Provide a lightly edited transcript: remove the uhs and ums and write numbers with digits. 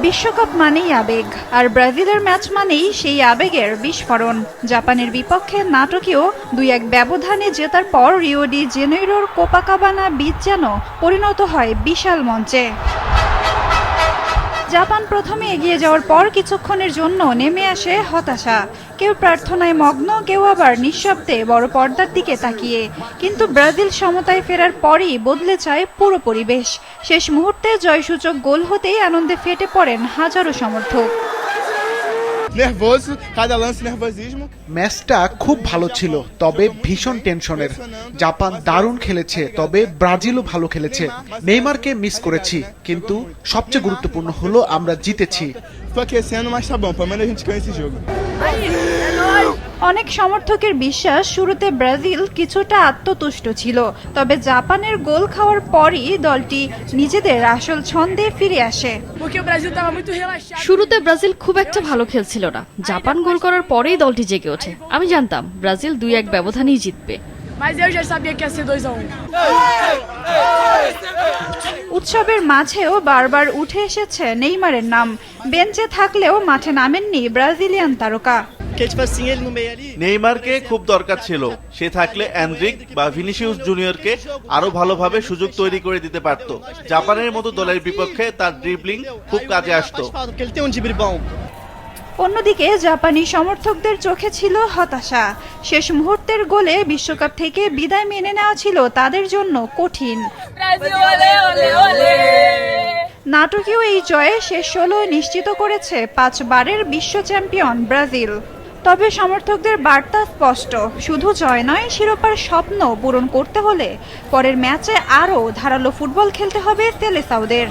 বিশ্বকাপ মানেই আবেগ, আর ব্রাজিলের ম্যাচ মানেই সেই আবেগের বিস্ফোরণ। জাপানের বিপক্ষে নাটকীয় 2-1 ব্যবধানে জেতার পর রিও ডি জেনেইরোর কোপাকাবানা বিচ যেন পরিণত হয় বিশাল মঞ্চে। জাপান প্রথমে এগিয়ে যাওয়ার পর কিছুক্ষণের জন্য নেমে আসে হতাশা। কেউ প্রার্থনায় মগ্ন, কেউ আবার নিঃশব্দে বড় পর্দার দিকে তাকিয়ে। কিন্তু ব্রাজিল সমতায় ফেরার পরই বদলে যায় পুরো পরিবেশ। শেষ মুহূর্তে জয়সূচক গোল হতেই আনন্দে ফেটে পড়েন হাজারো সমর্থক। ম্যাচটা খুব ভালো ছিল, তবে ভীষণ টেনশনের। জাপান দারুণ খেলেছে, তবে ব্রাজিলও ভালো খেলেছে। নেইমারকে মিস করেছি, কিন্তু সবচেয়ে গুরুত্বপূর্ণ হলো আমরা জিতেছি। অনেক সমর্থকের বিশ্বাস, শুরুতে ব্রাজিল কিছুটা আত্মতুষ্ট ছিল, তবে জাপানের গোল খাওয়ার পরই দলটি নিজেদের আসল ছন্দে ফিরে আসে। শুরুতে ব্রাজিল খুব একটা ভালো খেলছিল না। জাপান গোল করার পরেই দলটি জেগে ওঠে। আমি জানতাম ব্রাজিল 2-1 ব্যবধানেই জিতবে। উৎসবের মাঝেও বারবার উঠে এসেছে নেইমারের নাম। বেঞ্চে থাকলেও মাঠে নামেননি ব্রাজিলিয়ান তারকা। নেইমারকে খুব দরকার ছিল। সে থাকলে এনরিক বা ভিনিসিয়াস জুনিয়রকে আরো ভালোভাবে সুযোগ তৈরি করে দিতে পারত। জাপানের মতো দলের বিপক্ষে তার ড্রিবলিং খুব কাজে আসতো। অন্যদিকে জাপানি সমর্থকদের চোখে ছিল হতাশা। শেষ মুহূর্তের গোলে বিশ্বকাপ থেকে বিদায় মেনে নেওয়া ছিল তাদের জন্য কঠিন। নাটকীয় এই জয়ে শেষ 16 নিশ্চিত করেছে 5 বারের বিশ্ব চ্যাম্পিয়ন ব্রাজিল। তবে সমর্থকদের বার্তা স্পষ্ট, শুধু জয় নয়, শিরোপার স্বপ্ন পূরণ করতে হলে পরের ম্যাচে আরও ধারালো ফুটবল খেলতে হবে সেলেসাওদের।